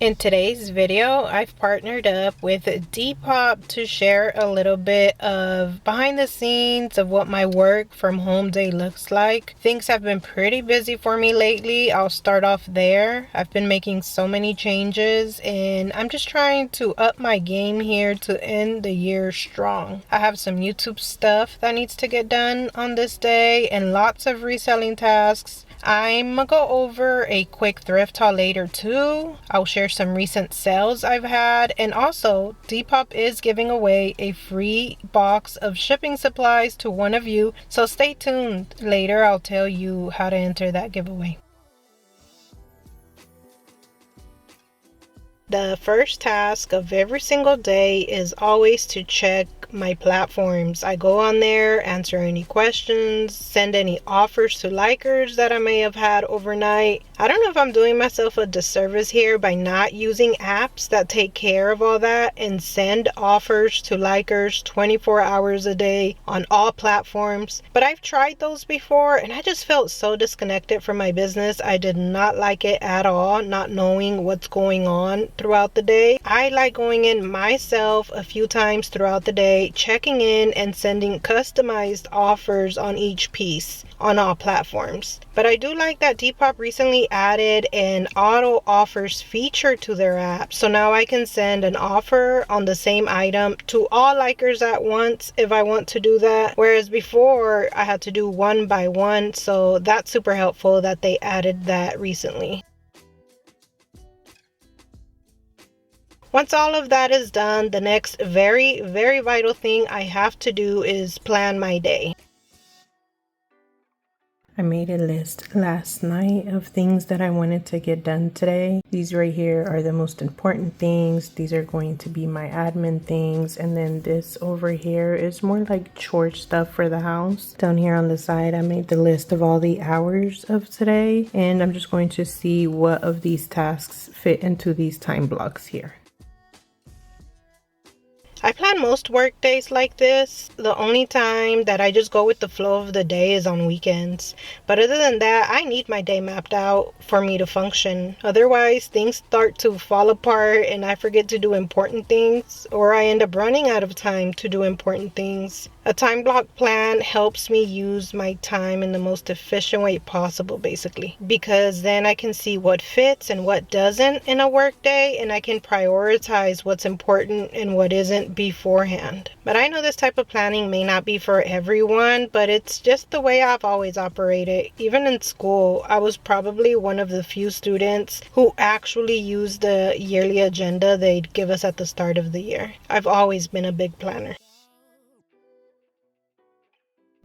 In today's video, I've partnered up with Depop to share a little bit of behind the scenes of what my work from home day looks like. Things have been pretty busy for me lately. I'll start off there. I've been making so many changes and I'm just trying to up my game here to end the year strong. I have some YouTube stuff that needs to get done on this day and lots of reselling tasks. I'm gonna go over a quick thrift haul later too. I'll share some recent sales I've had, and also Depop is giving away a free box of shipping supplies to one of you, so stay tuned. Later I'll tell you how to enter that giveaway. The first task of every single day is always to check my platforms. I go on there, answer any questions, send any offers to likers that I may have had overnight. I don't know if I'm doing myself a disservice here by not using apps that take care of all that and send offers to likers 24 hours a day on all platforms. But I've tried those before and I just felt so disconnected from my business. I did not like it at all, not knowing what's going on throughout the day. I like going in myself a few times throughout the day, checking in and sending customized offers on each piece on all platforms. But I do like that Depop recently added an auto offers feature to their app. So now I can send an offer on the same item to all likers at once if I want to do that. Whereas before I had to do one by one. So that's super helpful that they added that recently. Once all of that is done, the next very vital thing I have to do is plan my day. I made a list last night of things that I wanted to get done today. These right here are the most important things. These are going to be my admin things. And then this over here is more like chore stuff for the house. Down here on the side, I made the list of all the hours of today. And I'm just going to see what of these tasks fit into these time blocks here. I plan most work days like this. The only time that I just go with the flow of the day is on weekends. But other than that, I need my day mapped out for me to function. Otherwise, things start to fall apart and I forget to do important things, or I end up running out of time to do important things. A time block plan helps me use my time in the most efficient way possible, basically, because then I can see what fits and what doesn't in a work day, and I can prioritize what's important and what isn't beforehand. But I know this type of planning may not be for everyone, but it's just the way I've always operated. Even in school, I was probably one of the few students who actually used the yearly agenda they'd give us at the start of the year. I've always been a big planner.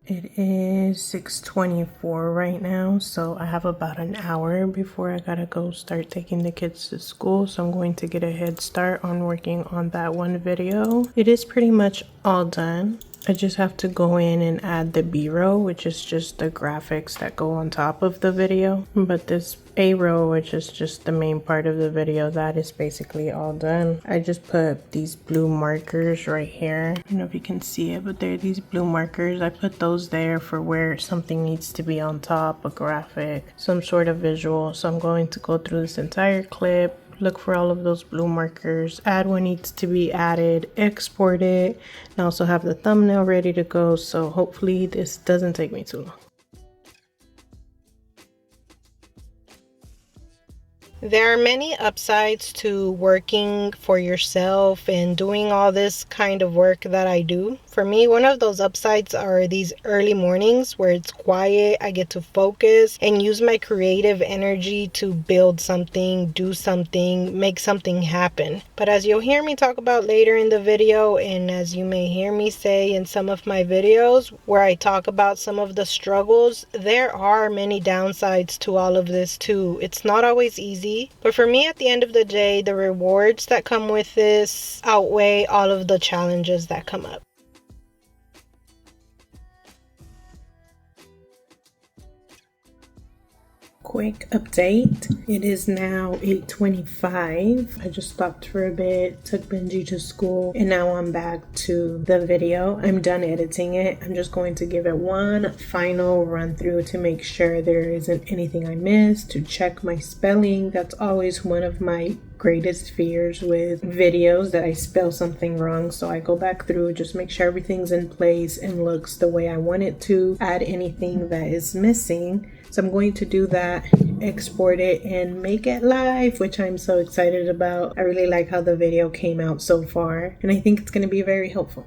It is 6:24 right now, so I have about an hour before I gotta go start taking the kids to school, so I'm going to get a head start on working on that one video. It is pretty much all done. I just have to go in and add the B-row, which is just the graphics that go on top of the video. But this A-row, which is just the main part of the video, that is basically all done. I just put these blue markers right here. I don't know if you can see it, but there are these blue markers. I put those there for where something needs to be on top, a graphic, some sort of visual. So I'm going to go through this entire clip, look for all of those blue markers, add what needs to be added, export it, and also have the thumbnail ready to go. So hopefully this doesn't take me too long. There are many upsides to working for yourself and doing all this kind of work that I do. For me, one of those upsides are these early mornings where it's quiet, I get to focus and use my creative energy to build something, do something, make something happen. But as you'll hear me talk about later in the video, and as you may hear me say in some of my videos where I talk about some of the struggles, there are many downsides to all of this too. It's not always easy. But for me, at the end of the day, the rewards that come with this outweigh all of the challenges that come up. quick update. It is now 8:25. I just stopped for a bit, took Benji to school, and now I'm back to the video. I'm done editing it. I'm just going to give it one final run through to make sure there isn't anything I missed, to check my spelling. That's always one of my greatest fears with videos, that I spell something wrong. So I go back through, just make sure everything's in place and looks the way I want it to, add anything that is missing. So I'm going to do that, export it, and make it live, which I'm so excited about. I really like how the video came out so far, and I think it's going to be very helpful.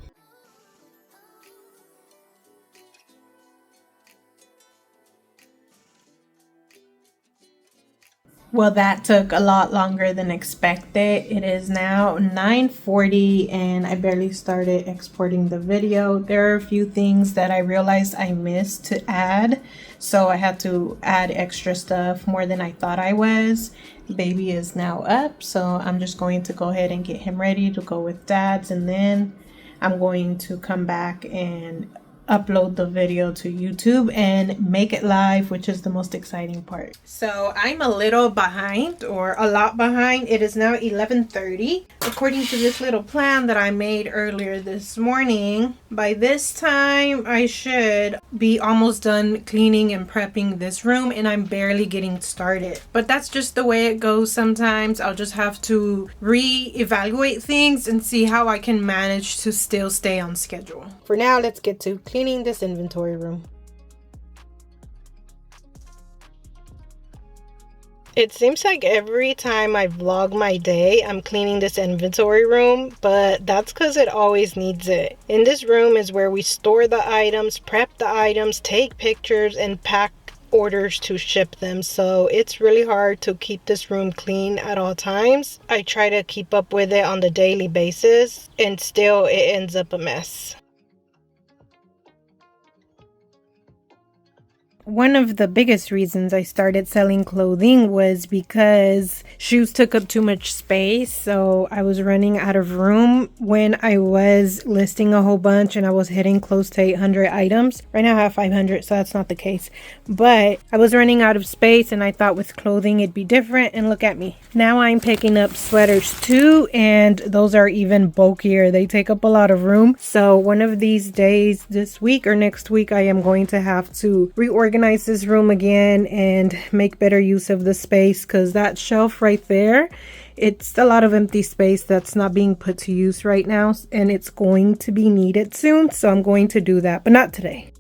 Well, that took a lot longer than expected. It is now 9:40 and I barely started exporting the video. There are a few things that I realized I missed to add, so I had to add extra stuff, more than I thought I was. Baby is now up, so I'm just going to go ahead and get him ready to go with dad's, and then I'm going to come back and upload the video to YouTube and make it live, which is the most exciting part. So I'm a little behind, or a lot behind. It is now 11:30. According to this little plan that I made earlier this morning, by this time I should be almost done cleaning and prepping this room, and I'm barely getting started. But that's just the way it goes sometimes. I'll just have to re-evaluate things and see how I can manage to still stay on schedule. For now, let's get to cleaning this inventory room. It seems like every time I vlog my day, I'm cleaning this inventory room, but that's because it always needs it. In this room is where we store the items, prep the items, take pictures, and pack orders to ship them. So it's really hard to keep this room clean at all times. I try to keep up with it on the daily basis, and still it ends up a mess. One of the biggest reasons I started selling clothing was because shoes took up too much space. So I was running out of room when I was listing a whole bunch, and I was hitting close to 800 items. Right now I have 500, so that's not the case. But I was running out of space, and I thought with clothing it'd be different, and look at me. Now I'm picking up sweaters too, and those are even bulkier. They take up a lot of room. So one of these days, this week or next week, I am going to have to reorganize this room again and make better use of the space, because that shelf right there, it's a lot of empty space that's not being put to use right now, and it's going to be needed soon. So I'm going to do that, but not today.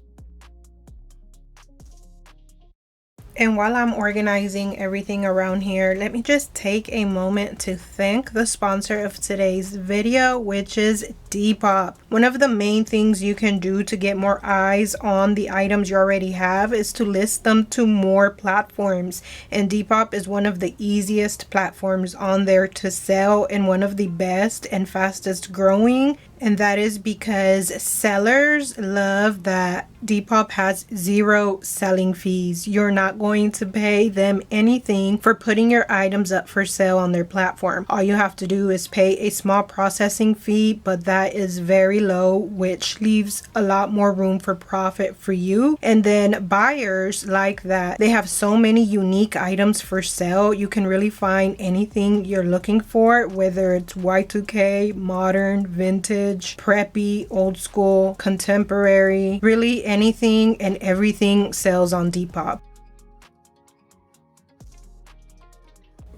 And while I'm organizing everything around here, let me just take a moment to thank the sponsor of today's video, which is Depop. One of the main things you can do to get more eyes on the items you already have is to list them to more platforms. And Depop is one of the easiest platforms on there to sell, and one of the best and fastest growing. And that is because sellers love that Depop has 0 selling fees. You're not going to pay them anything for putting your items up for sale on their platform. All you have to do is pay a small processing fee, but that is very low, which leaves a lot more room for profit for you. And then buyers like that. They have so many unique items for sale. You can really find anything you're looking for, whether it's Y2K, modern, vintage, preppy, old school, contemporary. Really anything and everything sells on Depop.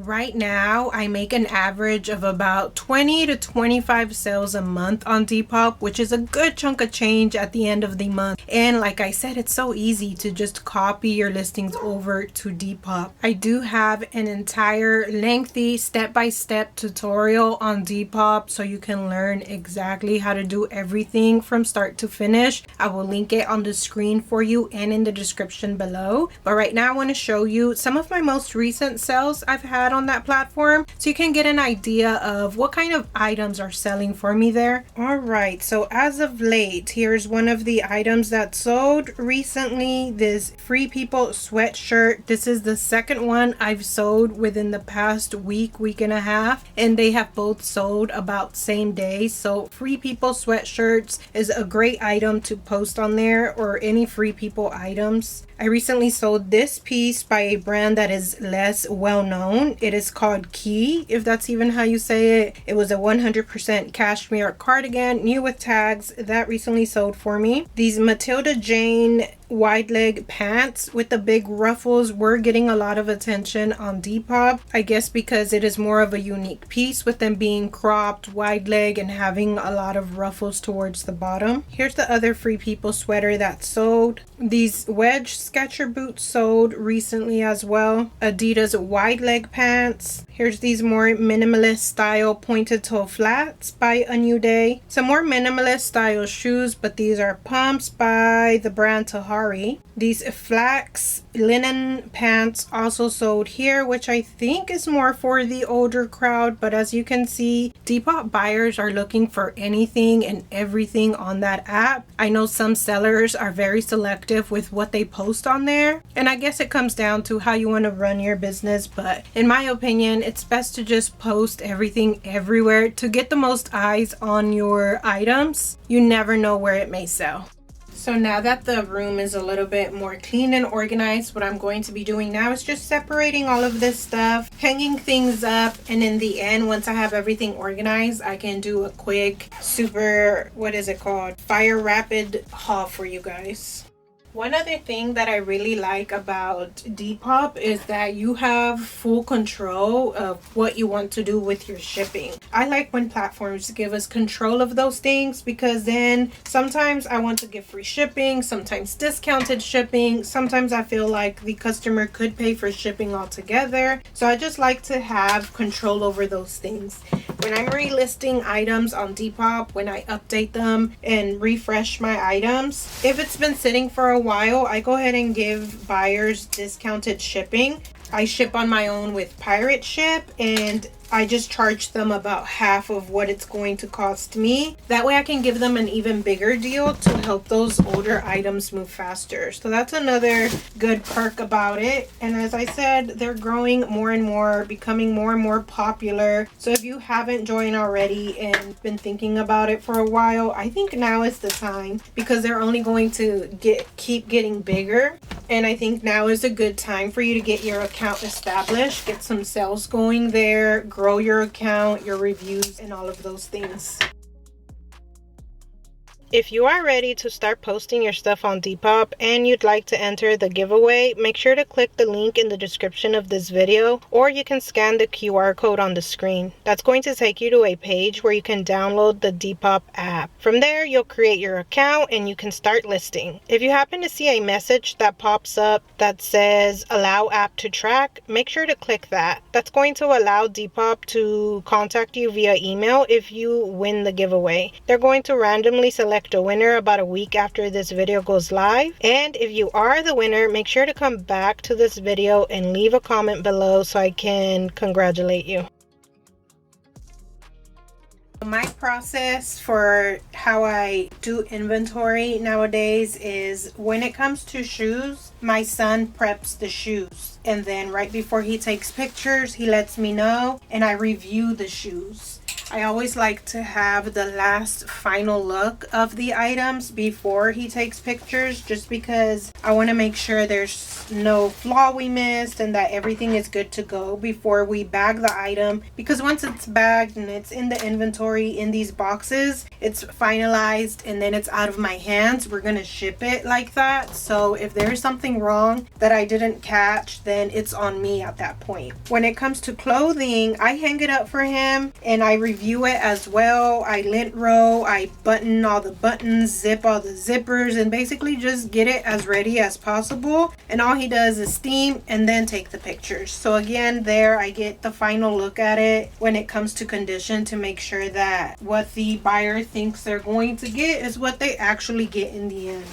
Right now, I make an average of about 20 to 25 sales a month on Depop, which is a good chunk of change at the end of the month. And like I said, it's so easy to just copy your listings over to Depop. I do have an entire lengthy step-by-step tutorial on Depop, so you can learn exactly how to do everything from start to finish. I will link it on the screen for you and in the description below. But right now, I want to show you some of my most recent sales I've had on that platform, so you can get an idea of what kind of items are selling for me there. All right, so as of late, here's one of the items that sold recently, this Free People sweatshirt. This is the second one I've sold within the past week and a half, and they have both sold about same day. So Free People sweatshirts is a great item to post on there, or any Free People items. I recently sold this piece by a brand that is less well known. It is called Key, if that's even how you say it. It was a 100% cashmere cardigan, new with tags, that recently sold for me. These Matilda Jane wide leg pants with the big ruffles were getting a lot of attention on Depop. I guess because it is more of a unique piece with them being cropped, wide leg, and having a lot of ruffles towards the bottom. Here's the other Free People sweater that sold. These wedge Sketcher boots sold recently as well. Adidas wide leg pants. Here's these more minimalist style pointed toe flats by A New Day. Some more minimalist style shoes, but these are pumps by the brand Tahari. These flax linen pants also sold here, which I think is more for the older crowd, but as you can see, Depop buyers are looking for anything and everything on that app. I know some sellers are very selective with what they post on there, and I guess it comes down to how you want to run your business, but in my opinion, it's best to just post everything everywhere to get the most eyes on your items. You never know where it may sell. So now that the room is a little bit more clean and organized, what I'm going to be doing now is just separating all of this stuff, hanging things up, and in the end, once I have everything organized, I can do a quick, super, what is it called? Fire rapid haul for you guys. One other thing that I really like about Depop is that you have full control of what you want to do with your shipping. I like when platforms give us control of those things, because then sometimes I want to give free shipping, sometimes discounted shipping, sometimes I feel like the customer could pay for shipping altogether. So I just like to have control over those things. When I'm relisting items on Depop, when I update them and refresh my items, if it's been sitting for a while, I go ahead and give buyers discounted shipping. I ship on my own with Pirate Ship, and I just charge them about half of what it's going to cost me. That way I can give them an even bigger deal to help those older items move faster. So that's another good perk about it. And as I said, they're growing more and more, becoming more and more popular. So if you haven't joined already and been thinking about it for a while, I think now is the time, because they're only going to keep getting bigger. And I think now is a good time for you to get your account established, get some sales going there, grow your account, your reviews, and all of those things. If you are ready to start posting your stuff on Depop and you'd like to enter the giveaway, make sure to click the link in the description of this video, or you can scan the QR code on the screen. That's going to take you to a page where you can download the Depop app. From there, you'll create your account and you can start listing. If you happen to see a message that pops up that says allow app to track, make sure to click that. That's going to allow Depop to contact you via email if you win the giveaway. They're going to randomly select a winner about a week after this video goes live, and if you are the winner, make sure to come back to this video and leave a comment below so I can congratulate you. My process for how I do inventory nowadays is, when it comes to shoes, my son preps the shoes, and then right before he takes pictures, he lets me know and I review the shoes. I always like to have the last final look of the items before he takes pictures, just because I want to make sure there's no flaw we missed and that everything is good to go before we bag the item. Because once it's bagged and it's in the inventory in these boxes, it's finalized and then it's out of my hands. We're gonna ship it like that. So if there's something wrong that I didn't catch, then it's on me at that point. When it comes to clothing, I hang it up for him and I review it as well. I lint row, I button all the buttons, zip all the zippers, and basically just get it as ready as possible. And all he does is steam and then take the pictures. So again, there I get the final look at it when it comes to condition, to make sure that what the buyer thinks they're going to get is what they actually get in the end.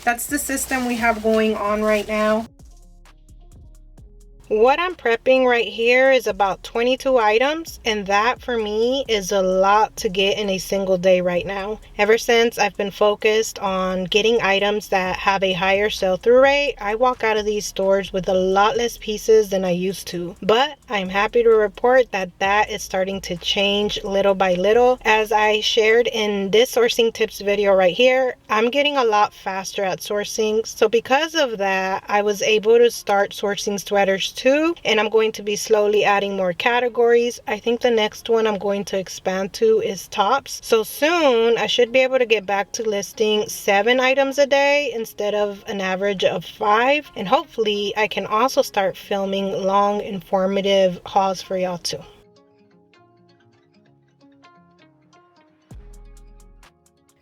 That's the system we have going on right now. What I'm prepping right here is about 22 items, and that for me is a lot to get in a single day right now. Ever since I've been focused on getting items that have a higher sell-through rate, I walk out of these stores with a lot less pieces than I used to. But I'm happy to report that that is starting to change little by little. As I shared in this sourcing tips video right here, I'm getting a lot faster at sourcing. So because of that, I was able to start sourcing sweaters too, and I'm going to be slowly adding more categories. I think the next one I'm going to expand to is tops. So soon I should be able to get back to listing 7 items a day instead of an average of 5, and hopefully I can also start filming long informative hauls for y'all too.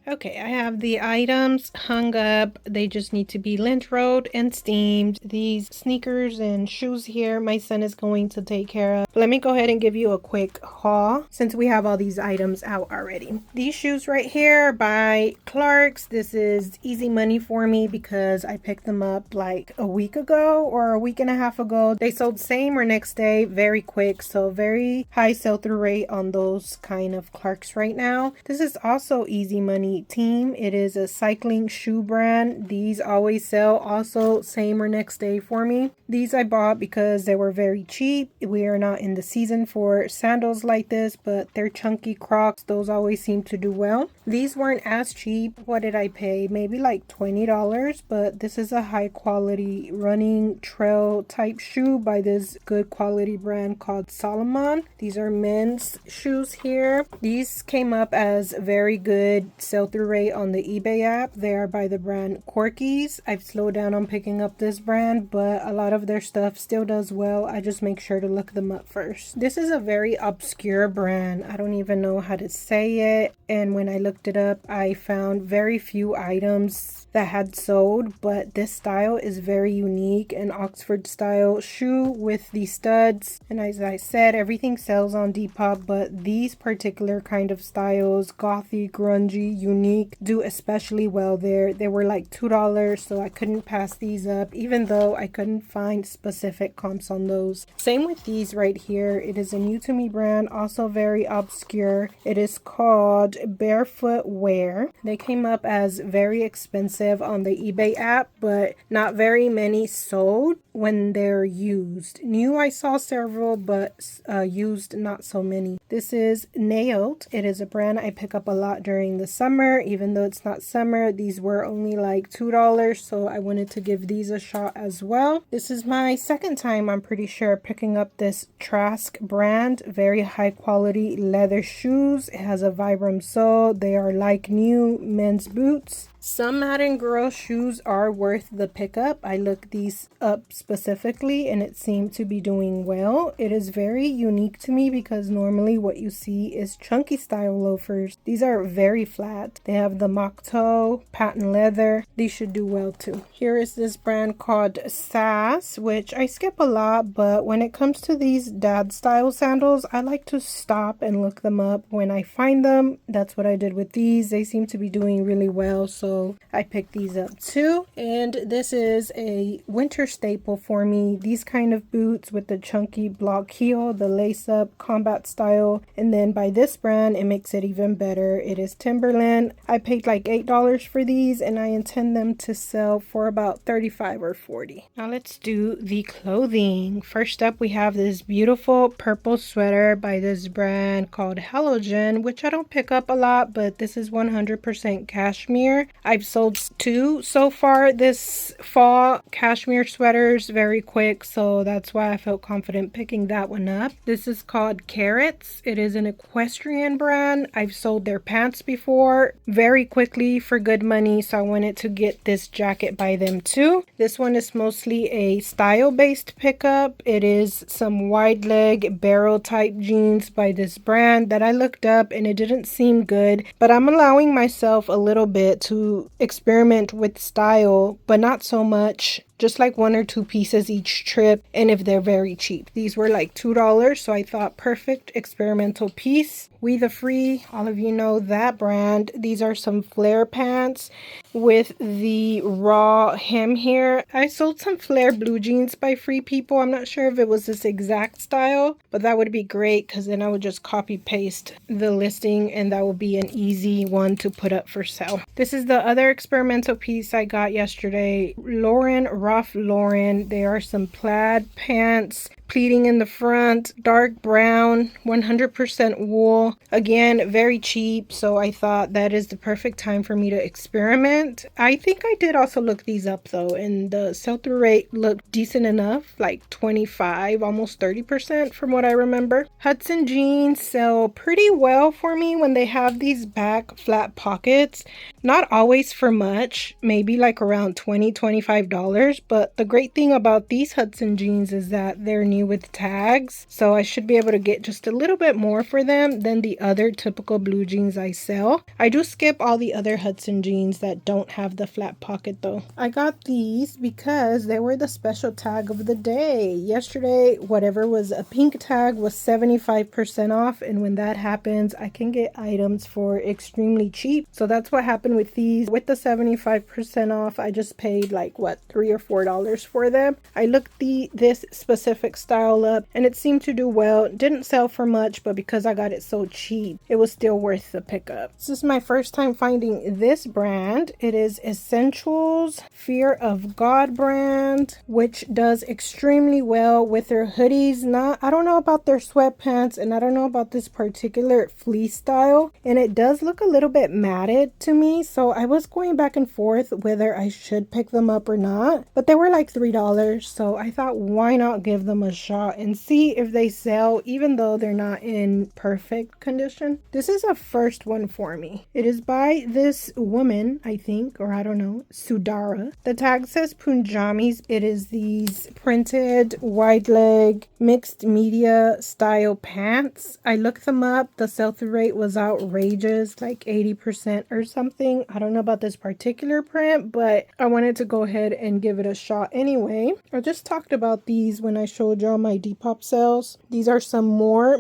Okay, I have the items hung up. They just need to be lint rolled and steamed. These sneakers and shoes here, my son is going to take care of. Let me go ahead and give you a quick haul since we have all these items out already. These shoes right here by Clark's. This is easy money for me because I picked them up like a week ago or a week and a half ago. They sold same or next day, very quick, so very high sell-through rate on those kind of Clark's right now. This is also easy money team. It is a cycling shoe brand. These always sell also same or next day for me. These I bought because they were very cheap. We are not in the season for sandals like this, but they're chunky Crocs. Those always seem to do well. These weren't as cheap. What did I pay? Maybe like $20, but this is a high quality running trail type shoe by this good quality brand called Solomon. These are men's shoes here. These came up as very good sell-through rate on the eBay app. They are by the brand Corky's. I've slowed down on picking up this brand, but a lot of their stuff still does well. I just make sure to look them up first. This is a very obscure brand. I don't even know how to say it, and when I looked it up, I found very few items that had sold, but this style is very unique, an Oxford style shoe with the studs. And as I said, everything sells on Depop, but these particular kind of styles, gothy, grungy, unique, do especially well there. They were like $2, so I couldn't pass these up, even though I couldn't find specific comps on those. Same with these right here. It is a new to me brand, also very obscure. It is called Barefoot Wear. They came up as very expensive on the eBay app, but not very many sold when they're used. New, I saw several, but used not so many. This is Nailed. It is a brand I pick up a lot during the summer. Even though it's not summer, these were only like $2, so I wanted to give these a shot as well. This is my second time, I'm pretty sure, picking up this Trask brand. Very high quality leather shoes. It has a Vibram sole. They are like new men's boots. Some Madden Girl shoes are worth the pickup. I looked these up specifically and it seemed to be doing well. It is very unique to me because normally what you see is chunky style loafers. These are very flat. They have the mock toe, patent leather. These should do well too. Here is this brand called Sass, which I skip a lot, but when it comes to these dad style sandals, I like to stop and look them up when I find them. That's what I did with these. They seem to be doing really well, so I picked these up too. And this is a winter staple for me. These kind of boots with the chunky block heel, the lace up combat style. And then by this brand, it makes it even better. It is Timberland. I paid like $8 for these and I intend them to sell for about $35 or $40. Now let's do the clothing. First up, we have this beautiful purple sweater by this brand called Halogen, which I don't pick up a lot, but this is 100% cashmere. I've sold 2 so far this fall, cashmere sweaters, very quick, so that's why I felt confident picking that one up. This is called Carrots. It is an equestrian brand. I've sold their pants before very quickly for good money, so I wanted to get this jacket by them too. This one is mostly a style-based pickup. It is some wide leg barrel type jeans by this brand that I looked up and it didn't seem good, but I'm allowing myself a little bit to experiment with style, but not so much just like 1 or 2 pieces each trip, and if they're very cheap. These were like $2, so I thought perfect experimental piece. We the Free, all of you know that brand. These are some flare pants with the raw hem here. I sold some flare blue jeans by Free People. I'm not sure if it was this exact style, but that would be great because then I would just copy paste the listing and that would be an easy one to put up for sale. This is the other experimental piece I got yesterday. Ralph Lauren. They are some plaid pants, pleating in the front, dark brown, 100% wool. Again, very cheap, so I thought that is the perfect time for me to experiment. I think I did also look these up though, and the sell-through rate looked decent enough, like 25, almost 30% from what I remember. Hudson jeans sell pretty well for me when they have these back flat pockets. Not always for much, maybe like around $20, $25, but the great thing about these Hudson jeans is that they're new with tags, so I should be able to get just a little bit more for them than the other typical blue jeans I sell. I do skip all the other Hudson jeans that don't have the flat pocket though. I got these because they were the special tag of the day. Yesterday, whatever was a pink tag was 75% off, and when that happens, I can get items for extremely cheap. So that's what happened with these. With the 75% off, I just paid like what, $3 or $4 for them. I looked this specific style up and it seemed to do well. Didn't sell for much, but because I got it so cheap, it was still worth the pickup. This is my first time finding this brand. It is Essentials Fear of God brand, which does extremely well with their hoodies. I don't know about their sweatpants, and I don't know about this particular fleece style, and it does look a little bit matted to me, so I was going back and forth whether I should pick them up or not, but they were like $3, so I thought why not give them a shot and see if they sell even though they're not in perfect condition. This is a first one for me. It is by this woman, I think, or I don't know, Sudara. The tag says Punjamis. It is these printed wide leg mixed media style pants. I looked them up. The sell-through rate was outrageous, like 80% or something. I don't know about this particular print, but I wanted to go ahead and give it a shot anyway. I just talked about these when I showed y'all my Depop sales. These are some more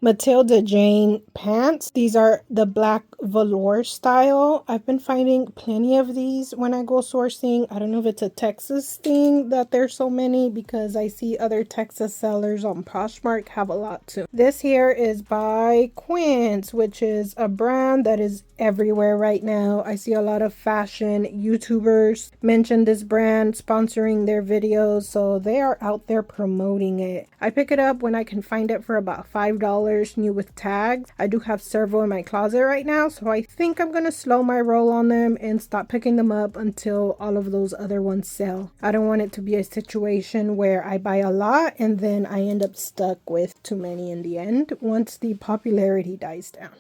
Matilda Jane pants. These are the black velour style. I've been finding plenty of these when I go sourcing. I don't know if it's a Texas thing that there's so many, because I see other Texas sellers on Poshmark have a lot too. This here is by Quince, which is a brand that is everywhere right now. I see a lot of fashion YouTubers mention this brand, sponsoring their videos, so they are out there promoting it. I pick it up when I can find it for about $5 new with tags. I do have several in my closet right now, so I think I'm gonna slow my roll on them and stop picking them up until all of those other ones sell. I don't want it to be a situation where I buy a lot and then I end up stuck with too many in the end once the popularity dies down.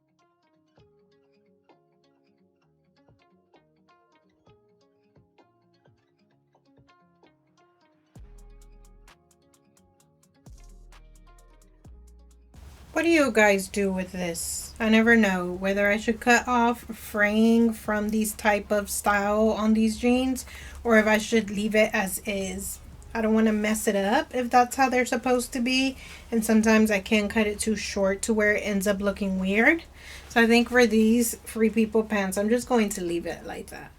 What do you guys do with this? I never know whether I should cut off fraying from these type of style on these jeans or if I should leave it as is. I don't want to mess it up if that's how they're supposed to be, and sometimes I can cut it too short to where it ends up looking weird. So I think for these Free People pants, I'm just going to leave it like that.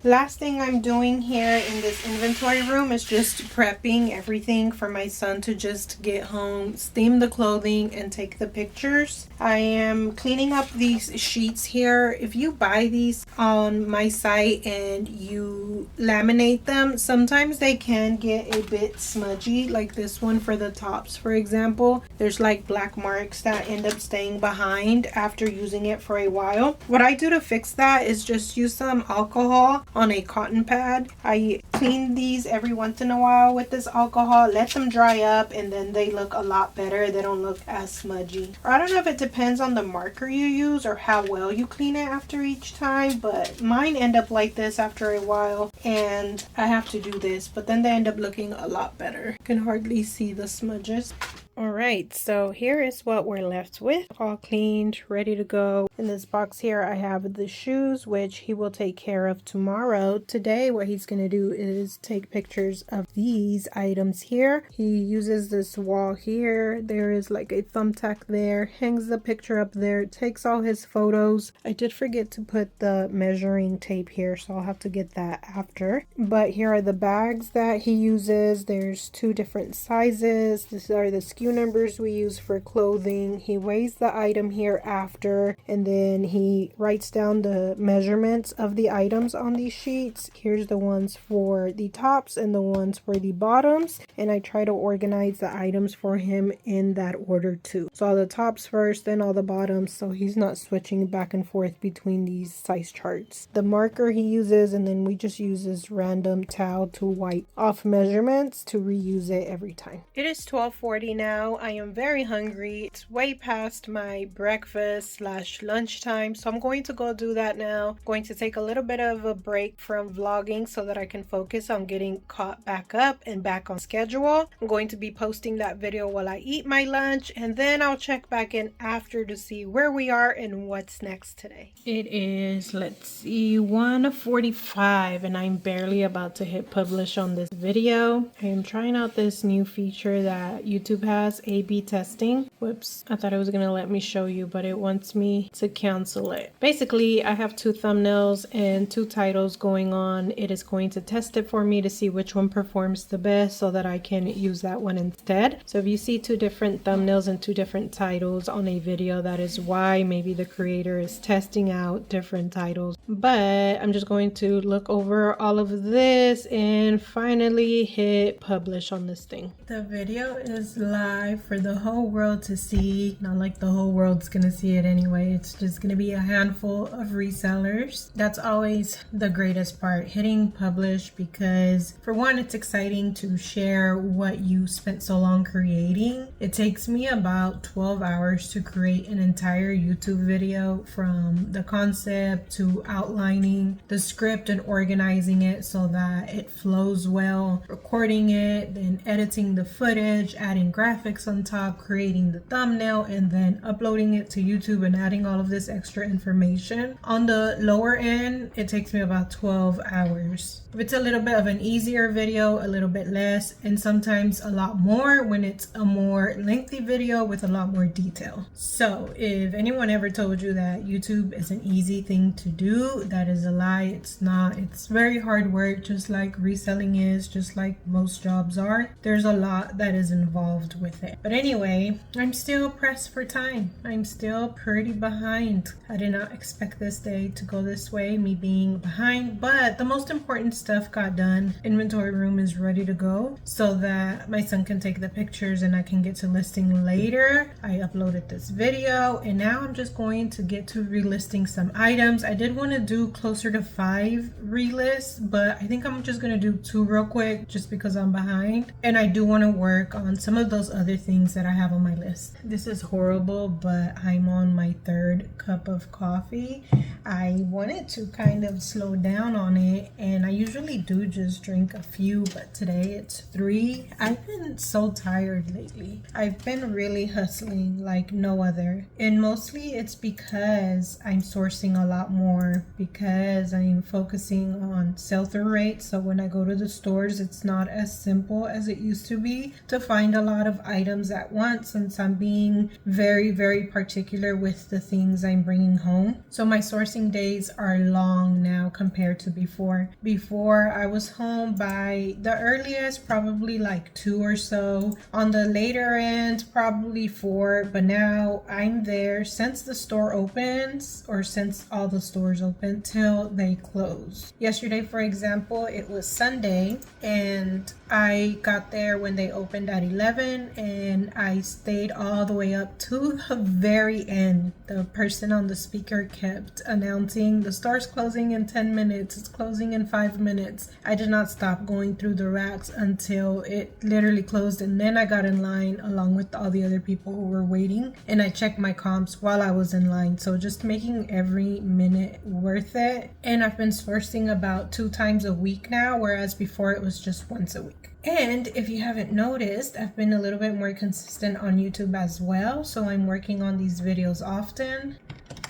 Last thing I'm doing here in this inventory room is just prepping everything for my son to just get home, steam the clothing, and take the pictures. I am cleaning up these sheets here. If you buy these on my site and you laminate them, sometimes they can get a bit smudgy, like this one for the tops, for example. There's like black marks that end up staying behind after using it for a while. What I do to fix that is just use some alcohol on a cotton pad. I clean these every once in a while with this alcohol, let them dry up, and then they look a lot better. They don't look as smudgy. Or I don't know if it depends on the marker you use or how well you clean it after each time, but mine end up like this after a while, and I have to do this, but then they end up looking a lot better. You can hardly see the smudges. Alright, so here is what we're left with. All cleaned, ready to go. In this box here, I have the shoes, which he will take care of tomorrow. Today, what he's going to do is take pictures of these items here. He uses this wall here. There is like a thumbtack there. Hangs the picture up there. Takes all his photos. I did forget to put the measuring tape here, so I'll have to get that after. But here are the bags that he uses. There's 2 different sizes. These are the SKU numbers we use for clothing. He weighs the item here after, and then he writes down the measurements of the items on these sheets. Here's the ones for the tops and the ones for the bottoms, and I try to organize the items for him in that order too. So all the tops first, then all the bottoms, so he's not switching back and forth between these size charts. The marker he uses, and then we just use this random towel to wipe off measurements to reuse it every time. It is 12:40 now. I am very hungry. It's way past my breakfast / lunchtime, so I'm going to go do that now. I'm going to take a little bit of a break from vlogging so that I can focus on getting caught back up and back on schedule. I'm going to be posting that video while I eat my lunch, and then I'll check back in after to see where we are and what's next today. It is, let's see, 1:45, and I'm barely about to hit publish on this video. I am trying out this new feature that YouTube has, A/B testing. Whoops, I thought it was gonna let me show you, but it wants me to cancel it. Basically, I have 2 thumbnails and 2 titles going on. It is going to test it for me to see which one performs the best so that I can use that one instead. So if you see 2 different thumbnails and 2 different titles on a video, that is why maybe the creator is testing out different titles. But I'm just going to look over all of this and finally hit publish on this thing. The video is live for the whole world to see. Not like the whole world's gonna see it anyway. It's just gonna be a handful of resellers. That's always the greatest part, hitting publish, because for one, it's exciting to share what you spent so long creating. It takes me about 12 hours to create an entire YouTube video, from the concept to outlining the script and organizing it so that it flows well, recording it, then editing the footage, adding graphics on top, creating the thumbnail, and then uploading it to YouTube and adding all of this extra information. On the lower end, it takes me about 12 hours. If it's a little bit of an easier video, a little bit less, and sometimes a lot more when it's a more lengthy video with a lot more detail. So if anyone ever told you that YouTube is an easy thing to do, that is a lie. It's not. It's very hard work, just like reselling is, just like most jobs are. There's a lot that is involved with it. But anyway, I'm still pressed for time. I'm still pretty behind. I did not expect this day to go this way, me being behind, but the most important stuff got done. Inventory room is ready to go so that my son can take the pictures and I can get to listing later. I uploaded this video and now I'm just going to get to relisting some items. I did want to do closer to 5 relists, but I think I'm just going to do 2 real quick just because I'm behind. And I do want to work on some of those other things that I have on my list. This is horrible, but I'm on my 3rd cup of coffee. I wanted to kind of slow down on it, and I usually do just drink a few, but today it's 3. I've been so tired lately. I've been really hustling like no other, and mostly it's because I'm sourcing a lot more, because I'm focusing on sell-through rates. So when I go to the stores, it's not as simple as it used to be to find a lot of items at once, since I'm being very, very particular with the things I'm bringing home. So my sourcing days are long now compared to before. Before, I was home by the earliest probably like 2 or so. On the later end, probably 4. But now I'm there since the store opens, or since all the stores open, till they close. Yesterday, for example, it was Sunday, and I got there when they opened at 11, and I stayed all the way up to the very end. The person on the speaker kept announcing the store's closing in 10 minutes, it's closing in 5 minutes. I did not stop going through the racks until it literally closed, and then I got in line along with all the other people who were waiting, and I checked my comps while I was in line. So just making every minute worth it. And I've been sourcing about 2 times a week now, whereas before it was just once a week. And if you haven't noticed, I've been a little bit more consistent on YouTube as well. So I'm working on these videos often.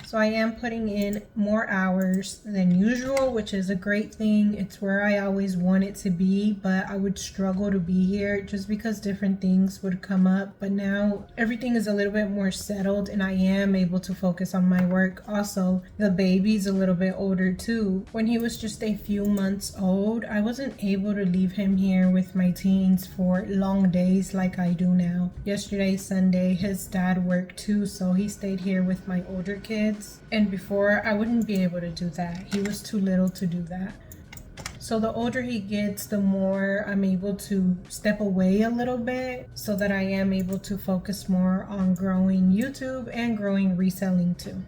So I am putting in more hours than usual, which is a great thing. It's where I always want it to be, but I would struggle to be here just because different things would come up. But now everything is a little bit more settled and I am able to focus on my work. Also, the baby's a little bit older too. When he was just a few months old, I wasn't able to leave him here with my teens for long days like I do now. Yesterday, Sunday, his dad worked too, so he stayed here with my older kids. And before, I wouldn't be able to do that. He was too little to do that. So the older he gets, the more I'm able to step away a little bit so that I am able to focus more on growing YouTube and growing reselling too.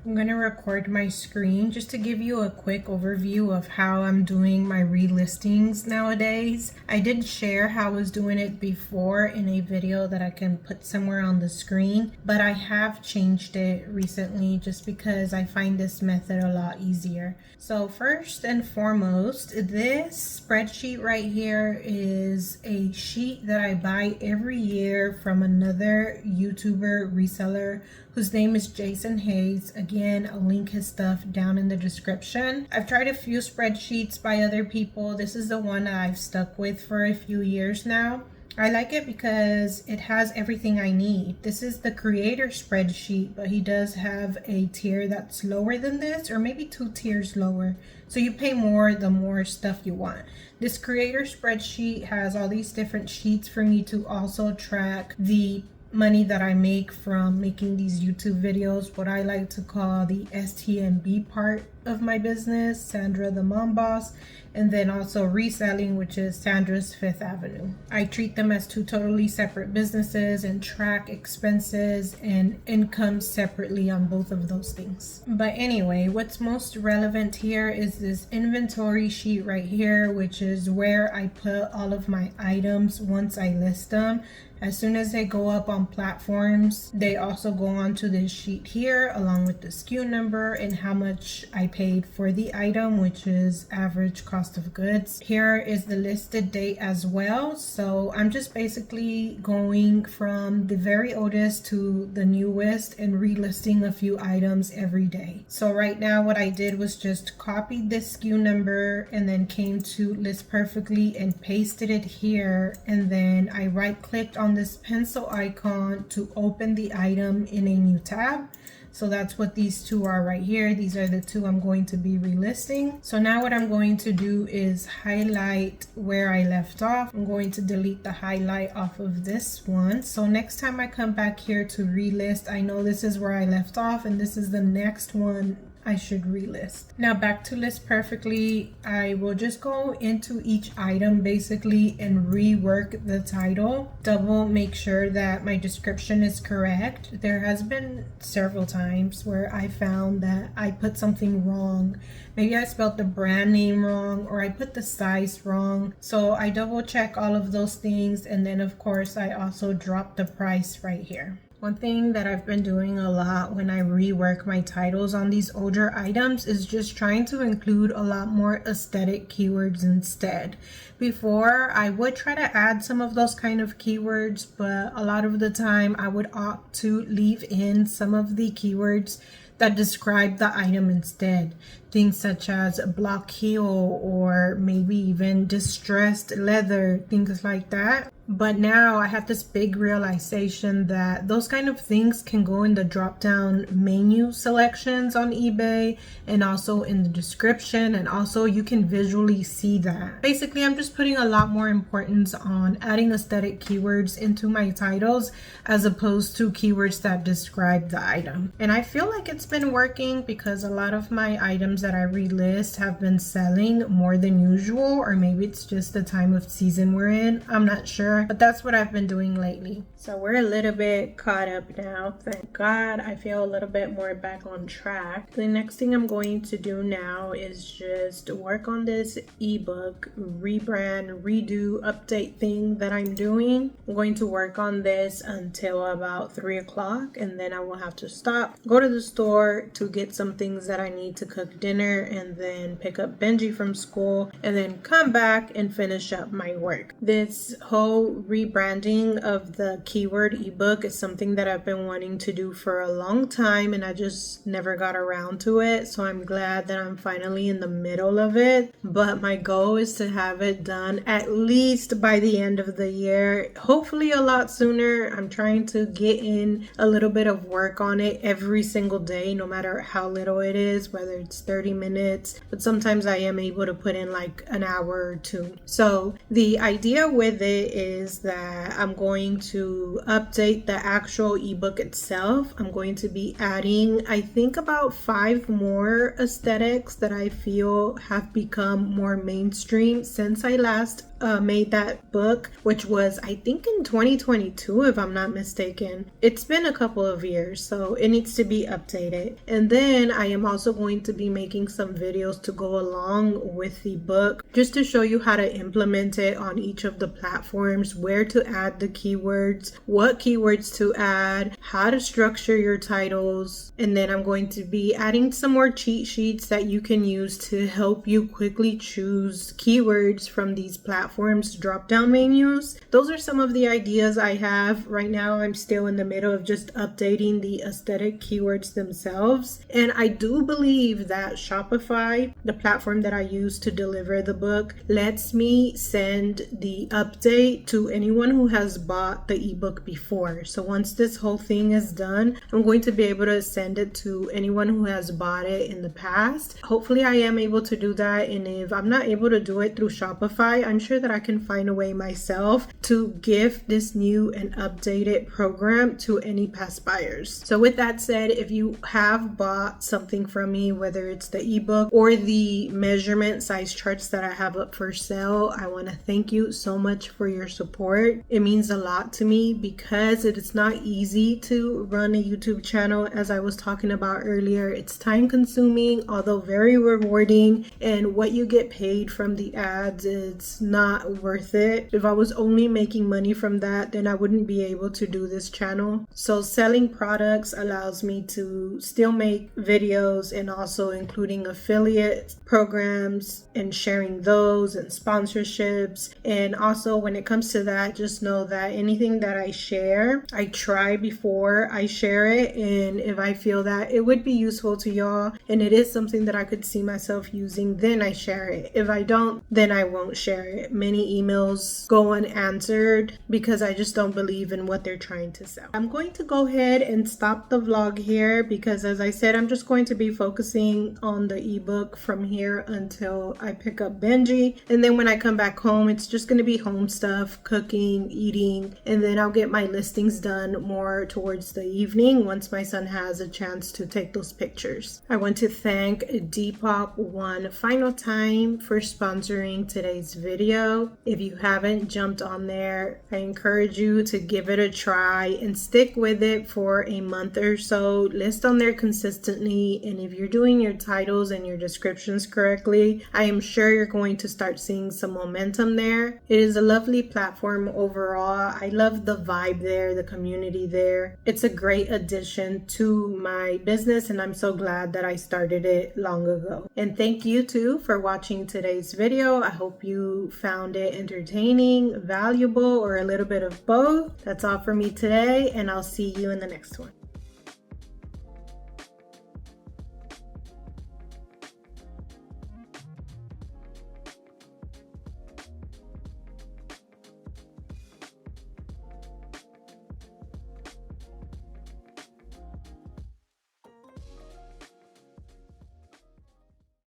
I'm going to record my screen just to give you a quick overview of how I'm doing my relistings nowadays. I did share how I was doing it before in a video that I can put somewhere on the screen, but I have changed it recently just because I find this method a lot easier. So first and foremost, this spreadsheet right here is a sheet that I buy every year from another YouTuber reseller whose name is Jason Hayes. Again, I'll link his stuff down in the description. I've tried a few spreadsheets by other people. This is the one that I've stuck with for a few years now. I like it because it has everything I need. This is the creator spreadsheet, but he does have a tier that's lower than this, or maybe 2 tiers lower. So you pay more the more stuff you want. This creator spreadsheet has all these different sheets for me to also track the money that I make from making these YouTube videos, what I like to call the STMB part of my business, Sandra the Mom Boss, and then also reselling, which is Sandra's Fifth Avenue. I treat them as 2 totally separate businesses and track expenses and income separately on both of those things. But anyway, what's most relevant here is this inventory sheet right here, which is where I put all of my items once I list them. As soon as they go up on platforms, they also go onto this sheet here along with the SKU number and how much I paid for the item, which is average cost of goods. Here is the listed date as well. So I'm just basically going from the very oldest to the newest and relisting a few items every day. So right now what I did was just copied this SKU number and then came to List Perfectly and pasted it here. And then I right clicked on this pencil icon to open the item in a new tab. So that's what these 2 are right here. These are the 2 I'm going to be relisting. So now what I'm going to do is highlight where I left off. I'm going to delete the highlight off of this one. So next time I come back here to relist, I know this is where I left off and this is the next one I should relist. Now back to List Perfectly, I will just go into each item basically and rework the title. Double make sure that my description is correct. There has been several times where I found that I put something wrong. Maybe I spelled the brand name wrong or I put the size wrong. So I double check all of those things, and then of course I also drop the price right here. One thing that I've been doing a lot when I rework my titles on these older items is just trying to include a lot more aesthetic keywords instead. Before, I would try to add some of those kind of keywords, but a lot of the time I would opt to leave in some of the keywords that describe the item instead. Things such as block heel or maybe even distressed leather, things like that. But now I have this big realization that those kind of things can go in the drop down menu selections on eBay and also in the description, and also you can visually see that. Basically, I'm just putting a lot more importance on adding aesthetic keywords into my titles as opposed to keywords that describe the item. And I feel like it's been working because a lot of my items that I relist have been selling more than usual, or maybe it's just the time of season we're in. I'm not sure, but that's what I've been doing lately. So we're a little bit caught up now. Thank God. I feel a little bit more back on track. The next thing I'm going to do now is just work on this ebook rebrand, redo, update thing that I'm doing. I'm going to work on this until about 3 o'clock, and then I will have to stop, go to the store to get some things that I need to cook dinner dinner and then pick up Benji from school and then come back and finish up my work. This whole rebranding of the keyword ebook is something that I've been wanting to do for a long time, and I just never got around to it. So I'm glad that I'm finally in the middle of it. But my goal is to have it done at least by the end of the year, hopefully a lot sooner. I'm trying to get in a little bit of work on it every single day, no matter how little it is, whether it's 30 minutes, but sometimes I am able to put in like an hour or two. So the idea with it is that I'm going to update the actual ebook itself. I'm going to be adding, I think, about 5 more aesthetics that I feel have become more mainstream since I last made that book, which was, I think, in 2022, if I'm not mistaken. It's been a couple of years, so it needs to be updated. And then I am also going to be making some videos to go along with the book, just to show you how to implement it on each of the platforms, where to add the keywords, what keywords to add, how to structure your titles. And then I'm going to be adding some more cheat sheets that you can use to help you quickly choose keywords from these platforms drop down menus. Those are some of the ideas I have right now. I'm still in the middle of just updating the aesthetic keywords themselves, and I do believe that Shopify, the platform that I use to deliver the book, lets me send the update to anyone who has bought the ebook before. So once this whole thing is done, I'm going to be able to send it to anyone who has bought it in the past. Hopefully I am able to do that, and if I'm not able to do it through Shopify, I'm sure that I can find a way myself to gift this new and updated program to any past buyers. So with that said, if you have bought something from me, whether it's the ebook or the measurement size charts that I have up for sale, I want to thank you so much for your support. It means a lot to me because it is not easy to run a YouTube channel. As I was talking about earlier, it's time consuming, although very rewarding, and what you get paid from the ads, it's not worth it. If I was only making money from that, then I wouldn't be able to do this channel. So selling products allows me to still make videos, and also including affiliate programs and sharing those and sponsorships. And also when it comes to that, just know that anything that I share, I try before I share it, and if I feel that it would be useful to y'all and it is something that I could see myself using, then I share it. If I don't, then I won't share it. Many emails go unanswered because I just don't believe in what they're trying to sell. I'm going to go ahead and stop the vlog here because, as I said, I'm just going to be focusing on the ebook from here until I pick up Benji. And then when I come back home, it's just going to be home stuff, cooking, eating, and then I'll get my listings done more towards the evening once my son has a chance to take those pictures. I want to thank Depop one final time for sponsoring today's video. If you haven't jumped on there, I encourage you to give it a try and stick with it for a month or so. List on there consistently, and if you're doing your titles and your descriptions correctly, I am sure you're going to start seeing some momentum there. It is a lovely platform overall. I love the vibe there, the community there. It's a great addition to my business, and I'm so glad that I started it long ago. And thank you too for watching today's video. I hope you found it entertaining, valuable, or a little bit of both. That's all for me today, and I'll see you in the next one.